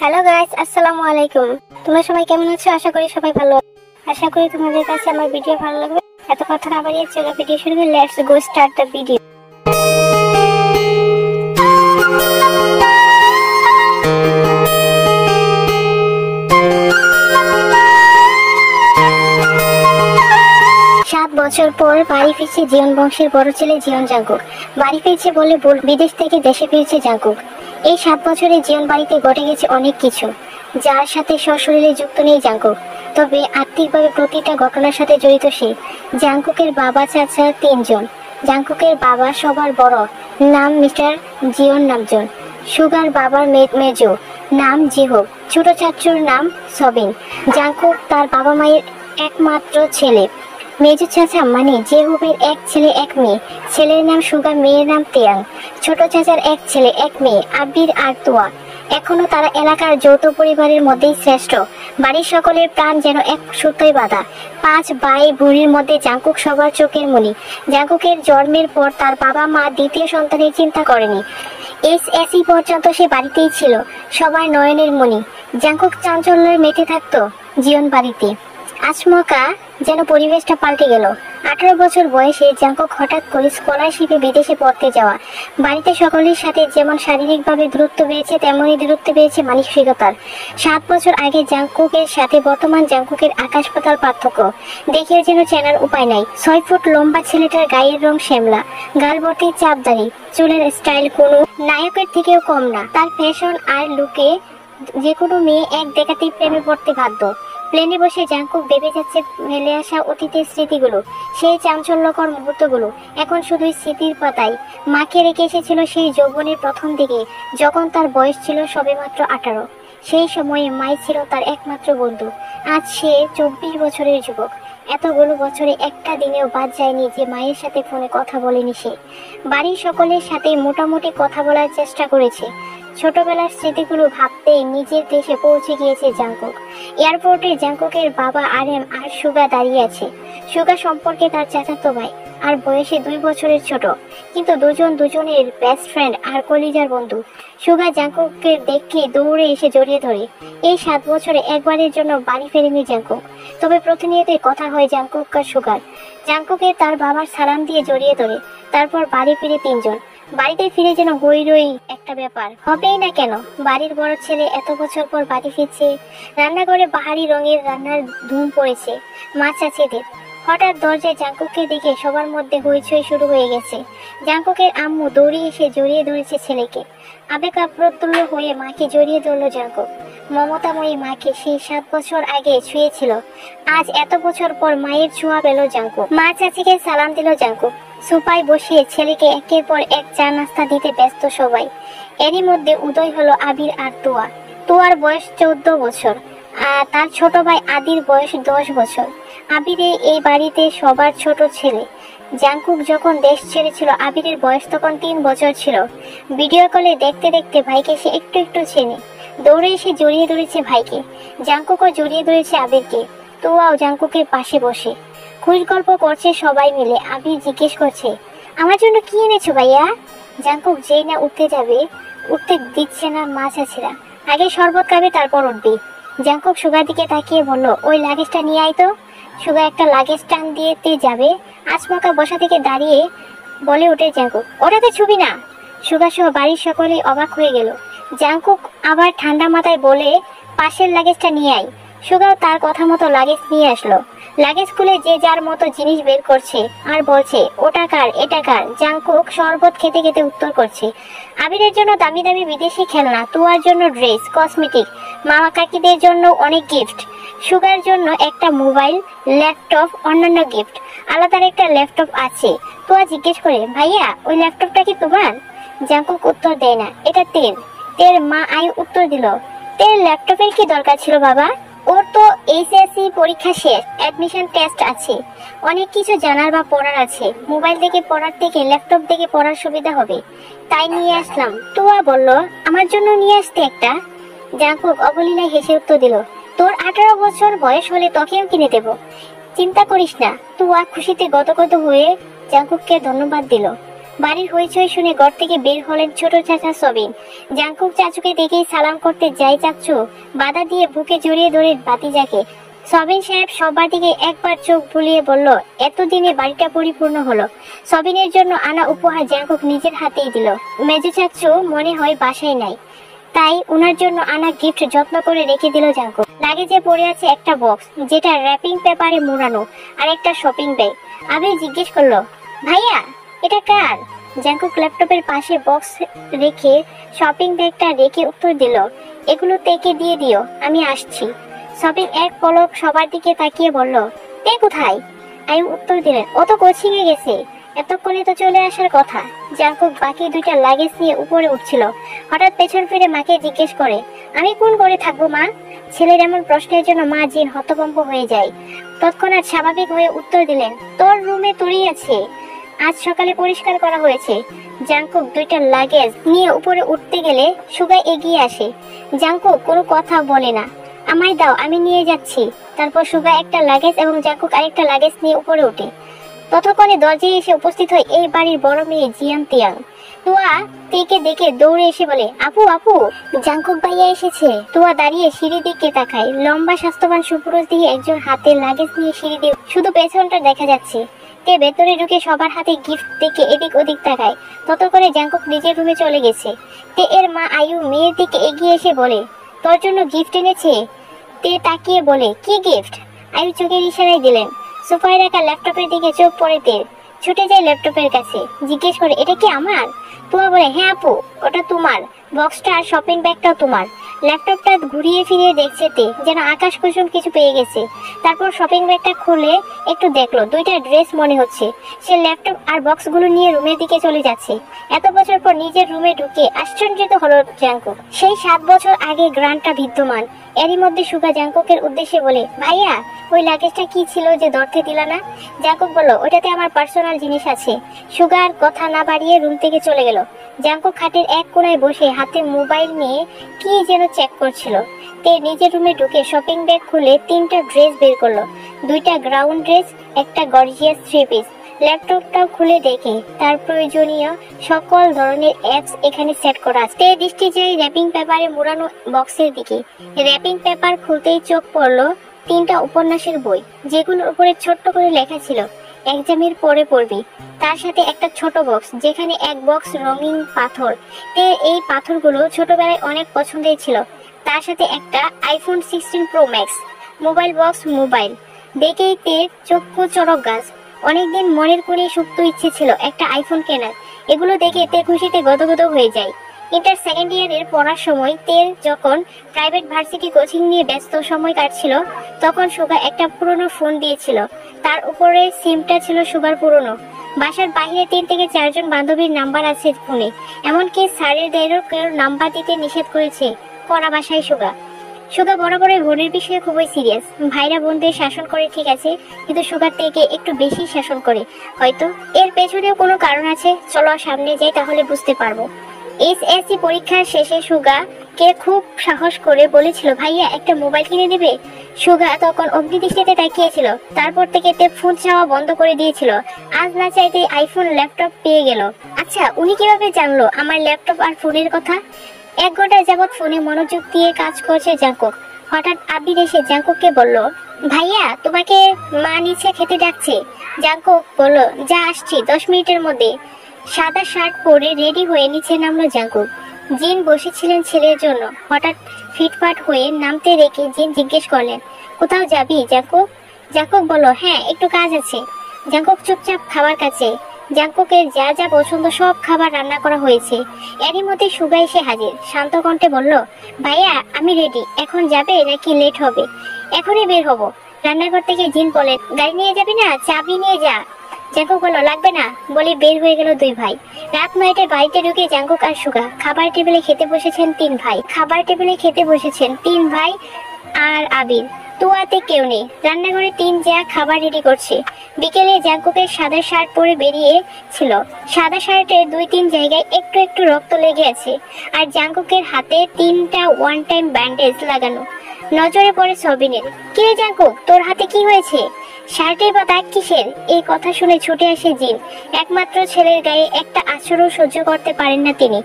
Hello guys, আসসালামু আলাইকুম। তোমরা সবাই কেমন আছো? আশা করি সবাই ভালো। আশা করি তোমাদের কাছে আমার ভিডিও ভালো লাগবে। এত কথা না বাড়িয়ে চলো ভিডিও শুরু করি। Let's go start the video. 7 বছর পর বাড়ি ফিরছে জিয়ন বংশের বড় ছেলে জিয়ন জাংকুক। বাড়ি ফিরছে বলে বিদেশ থেকে দেশে ফিরছে জাংকুক। এই 7 বছরে জিয়ন বাড়িতে ঘটে গেছে অনেক কিছু, যার সাথে সশরীরে যুক্ত নেই জাংকুক, তবে আর্থিকভাবে প্রতিটা ঘটনার সাথে জড়িত সে। জাংকুকের বাবা চাচা 3 জন। জাংকুকের বাবা সবার বড়, নাম মিস্টার জিয়ন নামজুন। সুগার বাবার মেজো, নাম জিহোক। ছোট চাচুর নাম সবিন। জাংকুক তার বাবা মায়ের একমাত্র ছেলে। মেজো চাচা মানে জেহুবের এক ছেলে এক মেয়ে। ছেলের নাম সুগা, মেয়ের নাম তেয়াং। ছোট চাচার এক ছেলে এক মেয়ে, আবির আর তোয়া। এখনো তারা এলাকার যৌথ পরিবারের মধ্যেই শ্রেষ্ঠ। বাড়ির সকলের প্রাণ যেন এক সুতোয় বাঁধা। 5 ভাই বুড়ির মধ্যে জাংকুক সবার চোখের মণি। জাংকুকের জন্মের পর তার বাবা মা দ্বিতীয় সন্তানের চিন্তা করেনি। SSC পর্যন্ত সে বাড়িতেই ছিল, সবার নয়নের মণি। জাংকুক চাঞ্চল্যে মেতে থাকতো জিয়ন বাড়িতে। আচমকা যেন পরিবেশটা পাল্টে গেল। 18 বছর বয়সে জাংকুক হঠাৎ করে স্কলারশিপে বিদেশে পড়তে যাওয়া। বাড়িতে সকলের সাথে যেমন শারীরিকভাবে দূরত্ব বেড়েছে, তেমনই দূরত্ব বেড়েছে মানসিকতার। 7 বছর আগে জাংকুকের সাথে বর্তমান জাংকুকের আকাশ পাতাল পার্থক্য। দেখেও যেন চেনার উপায় নাই। 6 ফুট লম্বা ছেলেটার গায়ের রং শ্যামলা, গাল ভর্তি চাপদাড়ি, চুলের স্টাইল কোনো নায়কের থেকেও কম না। তার ফ্যাশন আর লুকে যে কোনো মেয়ে এক দেখাতেই প্রেমে পড়তে বাধ্য। প্লেনে বসে জাংকুক ভেবে যাচ্ছে ফেলে আসা অতীতের স্মৃতিগুলো, সেই চাঞ্চল্যকর মুহূর্তগুলো এখন শুধুই স্মৃতির পাতায়। মাকে রেখে এসেছিল সেই যৌবনের প্রথম দিকে, যখন তার বয়স ছিল সবেমাত্র 18। সেই সময়ে মাই ছিল তার একমাত্র বন্ধু। আজ সে 24 বছরের যুবক। এতগুলো বছরে একটা দিনেও বাদ যায়নি যে মায়ের সাথে ফোনে কথা বলেনি সে। বাড়ির সকলের সাথে মোটামুটি কথা বলার চেষ্টা করেছে। ছোটবেলার স্মৃতিগুলো ভাবতেই নিজের দেশে পৌঁছে গিয়েছে জাংকুক। এয়ারপোর্টে জাংকুকের বাবা আরএম আর সুগা দাঁড়িয়ে আছে। সুগা সম্পর্কে তার চাচাতো ভাই আর বয়সে 2 বছরের ছোট, কিন্তু দুজনের বেস্ট ফ্রেন্ড আর কলিজার বন্ধু। সুগা জাংকুককে দেখে দৌড়ে এসে জড়িয়ে ধরে। এই 7 বছরে একবারের জন্য বাড়ি ফেরেনি জাংকুক, তবে প্রতিনিয়তই কথা হয় জাংকুক আর সুগার। জাংকুকে তার বাবার সালাম দিয়ে জড়িয়ে ধরে, তারপর বাড়ি ফিরে 3 জন। বাড়িতে ফিরে যেন হইরই একটা ব্যাপার হবেই না কেন। বাড়ির বড় ছেলে এত বছর পর বাড়ি ফিরছে। রান্নাঘরে বাহারি রঙের রান্নার ধুম পড়েছে মা চাচিদের। হঠাৎ দরজায় জাংকুককে দেখে সবার মধ্যে হইচই শুরু হয়ে গেছে। জাংকুকের আম্মু দৌড়ে এসে জড়িয়ে ধরেছে ছেলেকে। আবেগ আপ্রতুল্য হয়ে মাকে জড়িয়ে ধরল জাংকুক। মমতাময়ী মাকে সেই 7 বছর আগে ছুঁয়েছিল। আজ এত বছর পর মায়ের ছোঁয়া পেল জাংকুক। মা চাচিকে সালাম দিল জাংকুক। সোফায় বসিয়ে ছেলেকে একের পর এক চা নাস্তা দিতে ব্যস্ত সবাই। এরই মধ্যে উদয় হলো আবির আর তোয়া। তোয়ার বয়স 14 বছর আর তার ছোট ভাই আদির বয়স 10 বছর। আবির এই বাড়িতে সবার ছোট ছেলে। জাংকুক যখন দেশ ছেড়েছিল আবিরের বয়স তখন 3 বছর ছিল। ভিডিও কলে দেখতে দেখতে ভাইকে সে একটু একটু চেনে। দৌড়ে এসে জড়িয়ে ধরেছে ভাইকে। জাংকুকও জড়িয়ে ধরেছে আবিরকে। তোয়াও জাংকুকের পাশে বসে খুশ গল্প করছে সবাই মিলে। আবির জিজ্ঞেস করছে, আমার জন্য কি এনেছো ভাইয়া? জাংকুক যেই না উঠতে যাবে, উঠতে দিচ্ছে না মা চাচিরা। আগে শরবত খাবে তারপর উঠবি। জাংকুক সুগার দিকে তাকিয়ে বলল, ওই লাগেজটা নিয়ে আয় তো। সুগা একটা লাগেজ টান দিতে যাবে, আচমকা বসা থেকে দাঁড়িয়ে বলে ওঠে জাংকুক, ওটাতে ছবি না। সুগা সহ বাড়ির সকলেই অবাক হয়ে গেল। জাংকুক আবার ঠান্ডা মাথায় বলে, পাশের লাগেজটা নিয়ে আয়। সুগাও তার কথা মতো লাগেজ নিয়ে আসলো। লাগেজ খুলে যে যার মতো জিনিস বের করছে আর বলছে, ওটা কার, এটা কার। জাংকুক শরবত খেতে খেতে উত্তর করছে, আবিরের জন্য দামি দামি বিদেশি খেলনা, তোয়ার জন্য ড্রেস, কসমেটিক, মামা কাকিদের জন্য অনেক গিফট, সুগার জন্য একটা মোবাইল, ল্যাপটপ, অন্যান্য গিফট। আলাদার একটা ল্যাপটপ আছে। তোয়া জিজ্ঞেস করে, ভাইয়া ওই ল্যাপটপটা কি তোমার? জাংকুক উত্তর দেয় না, এটা তের মা আই উত্তর দিল, তের ল্যাপটপের কি দরকার ছিল বাবা? ওর তো SSC পরীক্ষা শেষ, অ্যাডমিশন টেস্ট আছে, অনেক কিছু জানার বা পড়ার আছে। মোবাইল থেকে পড়ার থেকে ল্যাপটপ থেকে পড়ার সুবিধা হবে, তাই নিয়ে আসলাম। তোয়া বলল, আমার জন্য নিয়ে আসতে একটা। জাংকুক অবলীলায় হেসে উত্তর দিল, তোর 18 বছর বয়স হলে তোকেও কিনে দেব, চিন্তা করিস না। তোয়া খুশিতে গদগদ হয়ে জাংকুককে ধন্যবাদ দিল। বাড়ির হইচই শুনে ঘর থেকে বের হলেন ছোট চাচা সবিন। জাংকুক চাচুকে দেখেই সালাম করতে যাই চাচু বাধা দিয়ে বুকে জড়িয়ে ধরে ভাতিজাকে। সবিন সাহেব সবার দিকে একবার চোখ বুলিয়ে বলল, এতদিনে বাড়িটা পরিপূর্ণ হলো। সবিনের জন্য আনা উপহার জাংকুক নিজের হাতেই দিল। মেজো চাচু মনে হয় বাসায় নাই, তাই উনার জন্য আনা গিফট যত্ন করে রেখে দিল জাংকুক। লাগেজে পড়ে আছে একটা বক্স, যেটা র্যাপিং পেপারে মোড়ানো, আর একটা শপিং ব্যাগ। আবির জিজ্ঞেস করলো, ভাইয়া এটা কার? জাংকুক ল্যাপটপের পাশে বক্স রেখে শপিং ব্যাগটা রেখে উত্তর দিল, এগুলো তেকে দিয়ে দিও, আমি আসছি। সবিন এক পলক সবার দিকে তাকিয়ে বলল, তে কোথায়? আয়ু উত্তর দিলেন, ও তো কোচিং এ গেছে, এতক্ষণে তো চলে আসার কথা। জাংকুক বাকি দুইটা লাগেজ নিয়ে উপরে উঠছিল। হঠাৎ পেছন ফিরে মাকে জিজ্ঞেস করে, আমি কোন করে থাকবো মা? ছেলের এমন প্রশ্নের জন্য মা জিন হতভম্ব হয়ে যায়। তৎক্ষণাৎ স্বাভাবিক হয়ে উত্তর দিলেন, তোর রুমে তুই আছে, আজ সকালে পরিষ্কার করা হয়েছে। জাংকুক দুইটা লাগেজ নিয়ে উপরে উঠতে গেলে সুগা এগিয়ে আসে। জাংকুক কোনো কথা বলে না, আমায় দাও, আমি নিয়ে যাচ্ছি। তারপর সুগা একটা লাগেজ এবং জাংকুক আরেকটা লাগেজ নিয়ে উপরে ওঠে। ততক্ষণে দরজায় এসে উপস্থিত হয় এই বাড়ির বড় মেয়ে জিয়ান তিয়াং। তুয়া তেকে দেখে দৌড়ে এসে বলে, আপু আপু, জাংকুক ভাইয়া এসেছে। তুয়া দাঁড়িয়ে সিঁড়ি দিকে তাকায়। লম্বা স্বাস্থ্যবান সুপুরুষ দিয়ে একজন হাতে লাগেজ নিয়ে সিঁড়ি দিয়ে শুধু পেছনটা দেখা যাচ্ছে। তে ভেতরে ঢুকে সবার হাতে গিফট দেখে এদিক ওদিক তাকায়। ততক্ষণে জাংকুক নিজের রুমে চলে গেছে। তে এর মা আয়ু মেয়ের দিকে এগিয়ে এসে বলে, তোর জন্য গিফট এনেছে। তে তাকিয়ে বলে, কি গিফট? আয়ু চোখের ইশারায় দিলেন। সোফায় রাখা ল্যাপটপের দিকে চোখ পড়ে তের। ছুটে যায় ল্যাপটপের কাছে, জিজ্ঞেস করে, এটা কি আমার? তুয়া বলে, হ্যাঁ আপু, ওটা তোমার। বক্সটা আর শপিং ব্যাগটাও তোমার। ল্যাপটপটা ঘুরিয়ে ফিরিয়ে দেখছে তে, যেন আকাশ কুসুম কিছু পেয়ে গেছে। তারপর শপিং ব্যাগটা খুলে একটু দেখলো, দুইটা ড্রেস মনে হচ্ছে। সে ল্যাপটপ আর বক্সগুলো নিয়ে রুমের দিকে চলে যাচ্ছে। এত বছর পর নিজের রুমে ঢুকে আশ্চর্যিত হলো জাংকুক। সেই 7 বছর আগে গ্রান্টটা বিদ্যমান। এরই মধ্যে সুগা জাংকুকের উদ্দেশ্যে বলে, ভাইয়া ওই লাগেজটা কি ছিল যে ধরতে দিলা না? জাংকুক বলল, ওটাতে আমার পার্সোনাল জিনিস আছে। সুগা আর কথা না বাড়িয়ে রুম থেকে চলে গেল। জাংকুক খাটের এক কোণায় বসে হাতে মোবাইল নিয়ে কি যেন চেক করছিল। তে নিজের রুমে ঢুকে শপিং ব্যাগ খুলে 3টা ড্রেস বের করলো। 2টা গ্রাউন্ড ড্রেস, একটা গর্জিয়াস 3 পিস। ল্যাপটপটাও খুলে দেখে তার প্রয়োজনীয় সকল ধরনের অ্যাপস এখানে সেট করা আছে। তে দৃষ্টি যায় র্যাপিং পেপারে মোড়ানো বক্সের দিকে। র্যাপিং পেপার খুলতেই চোখ পড়লো 3টা উপন্যাসের বই, যেগুলোর উপরে ছোট্ট করে লেখা ছিল, এক্সামের পরে পড়বি। তার সাথে একটা ছোট বক্স, যেখানে এক বক্স রঙিন পাথর। তে এই পাথরগুলো ছোটবেলায় অনেক পছন্দের ছিল। তার সাথে একটা iPhone 16 pro max mobile box. Mobile দেখেই তে চক্ষু চড়ক গাছ। অনেকদিন মনের কোণে সুপ্ত ইচ্ছে ছিল একটা আইফোন কেনার। এগুলো দেখে তে খুশিতে গদগদ হয়ে যায়। ইন্টার সেকেন্ড ইয়ারের পড়ার সময় তের যখন প্রাইভেট ভার্সিটি কোচিং নিয়ে ব্যস্ত সময় কাটছিল, তখন সুগা একটা পুরনো ফোন দিয়েছিল। তার উপরে সিমটা ছিল সুগার পুরনো। বাসার বাইরে 3 থেকে 4 জন বান্ধবীর নাম্বার আছে ফোনে, এমনকি স্যারের দেরও কেউ নাম্বার দিতে নিষেধ করেছে। পড়া বাসায় সুগা বরাবরই বোনের বিষয়ে খুবই সিরিয়াস। ভাইরা বোনদের শাসন করে ঠিক আছে, কিন্তু সুগার থেকে একটু বেশি শাসন করে। হয়তো এর পেছনেও কোনো কারণ আছে, চলো সামনে যাই, তাহলে বুঝতে পারবো। এসএসসি পরীক্ষার শেষে সুগা কে খুব সাহস করে বলেছিল, ভাইয়া একটা মোবাইল কিনে দেবে। সুগা তখন অগ্নিদৃষ্টিতে তাকিয়েছিল। তারপর থেকে তে ফোন চাওয়া বন্ধ করে দিয়েছিল। আজ না চাইতে আইফোন ল্যাপটপ পেয়ে গেল। আচ্ছা, উনি কিভাবে জানলো আমার ল্যাপটপ আর ফোনের কথা? 1 ঘন্টা যাবৎ ফোনে মনোযোগ দিয়ে কাজ করছে জাংকুক। হঠাৎ আবির এসে জাংকুককে বলল, ভাইয়া তোমাকে মা নিচে খেতে ডাকছে। জাংকুক বলল, যা আসছি 10 মিনিটের মধ্যে। সাদা শার্ট পরে রেডি হয়ে নিচে নামলো জাংকুক। জিন বসেছিলেন ছেলের জন্য। হঠাৎ ফিটফাট হয়ে নামতে রেখে জিন জিজ্ঞেস করলেন, কোথাও যাবি জাংকুক? জাংকুক বলল, হ্যাঁ একটু কাজ আছে। জাংকুক চুপচাপ খাবার কাছে। জাংকুকের যা যা পছন্দ সব খাবার রান্না করা হয়েছে। এরই মধ্যে সুগা এসে হাজির। শান্ত কণ্ঠে বলল, ভাইয়া আমি রেডি, এখন যাবে নাকি লেট হবে? এখনই বের হবো। রান্নাঘর থেকে জিন বলেন, গাড়ি নিয়ে যাবি না, চাবি নিয়ে যা। জাংকুক বলল, লাগবে না বলে বের হয়ে গেল 2 ভাই। রাত 9টায় বাড়িতে ঢুকে জাংকুক আর সুগা খাবার টেবিলে খেতে বসেছেন 3 ভাই আর আবির। তুয়াতে কেউ নেই। রান্নাঘরে 3 যা খাবার রেডি করছে। বিকেলে জাংকুকের সাদা শার্ট পরে বেরিয়েছিল। সাদা শার্টের 2-3 জায়গায় একটু একটু রক্ত লেগে আছে, আর জাংকুকের হাতে 3টা ওয়ান টাইম ব্যান্ডেজ লাগানো। নজরে পড়ে সবিনের। কিরে জাংকুক, তোর হাতে কি হয়েছে? শার্টে বা দাগ কিসের? এই কথা শুনে ছুটে আসে জিন। একমাত্র ছেলের গায়ে একটা আঁচড়ও সহ্য করতে পারেন না তিনি।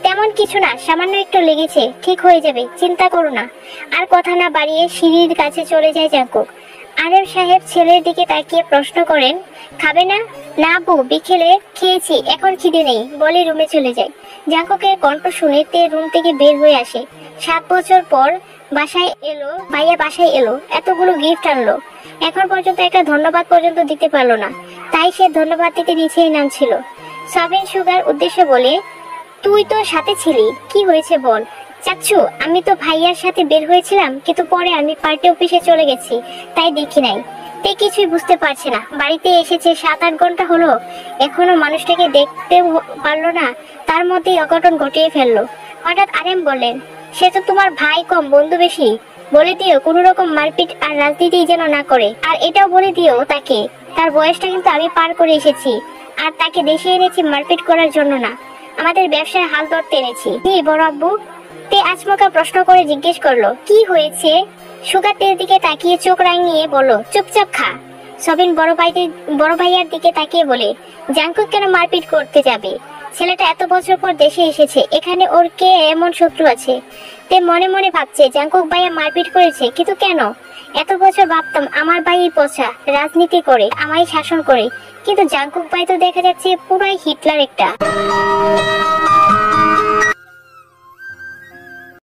তেমন কিছু না, সামান্য একটু লেগেছে, ঠিক হয়ে যাবে, চিন্তা করো না। আর কথা না বাড়িয়ে সিঁড়ির কাছে চলে যায় জাঙ্কুক। আরেফ সাহেব ছেলের দিকে তাকিয়ে প্রশ্ন করেন, খাবে না? না বউ, বিকেলে খেয়েছি, এখন খিদে নেই বলে রুমে চলে যায়। জাঙ্কুকের কণ্ঠ শুনে তে রুম থেকে বের হয়ে আসে। 7 বছর পর ভাইয়া বাসায় এলো, এতগুলো গিফট আনলো, এখন পর্যন্ত একটা ধন্যবাদ পর্যন্ত দিতে পারলো না। তাই সে ধন্যবাদ দিতে নিচেই নামছিল। সাবিন সুগার উদ্দেশ্যে বলে, তুই তো সাথে ছিলি, কি হয়েছে বল। চাচ্ছু, আমি তো ভাইয়ার সাথে বের হয়েছিলাম, কিন্তু পরে আমি পার্টি অফিসে চলে গেছি, তাই দেখি নাই। তে কিছুই বুঝতে পারছে না। বাড়িতে এসেছে 7-8 ঘন্টা হলো, এখনো মানুষটাকে দেখতে পারলো না। তার মধ্যেই অঘটন ঘটিয়ে ফেললো। হঠাৎ আরেম বললেন, সে তো তোমার ভাই কম বন্ধু বেশি, বলে দিও কোনো রকম মারপিট আর রাজনীতি যেন না করে। আর এটাও বলে দিও তাকে, তার বয়সটা কিন্তু আমি পার করে এসেছি, আর তাকে দেশে এনেছি মারপিট করার জন্য না, আমাদের ব্যবসায় হাল ধরতে এনেছি। কি বড় আব্বু? তে আচমকা প্রশ্ন করে জিজ্ঞেস করলো, কি হয়েছে? সুগার তের দিকে তাকিয়ে চোখ রাঙিয়ে বলল, চুপচাপ খা। সবিন বড় ভাইয়ার দিকে তাকিয়ে বলে, জাঙ্কুক কেন মারপিট করতে যাবে? ছেলেটা এত বছর পর দেশে এসেছে, এখানে ওর কে এমন শত্রু আছে? তে মনে মনে ভাবছে, জাঙ্কুক ভাইয়া মারপিট করেছে, কিন্তু কেন? এত বছর ভাবতাম আমার ভাই পচা, রাজনীতি করে, আমায় শাসন করে, কিন্তু জাঙ্কুক ভাই তো দেখা যাচ্ছে পুরাই হিটলার একটা।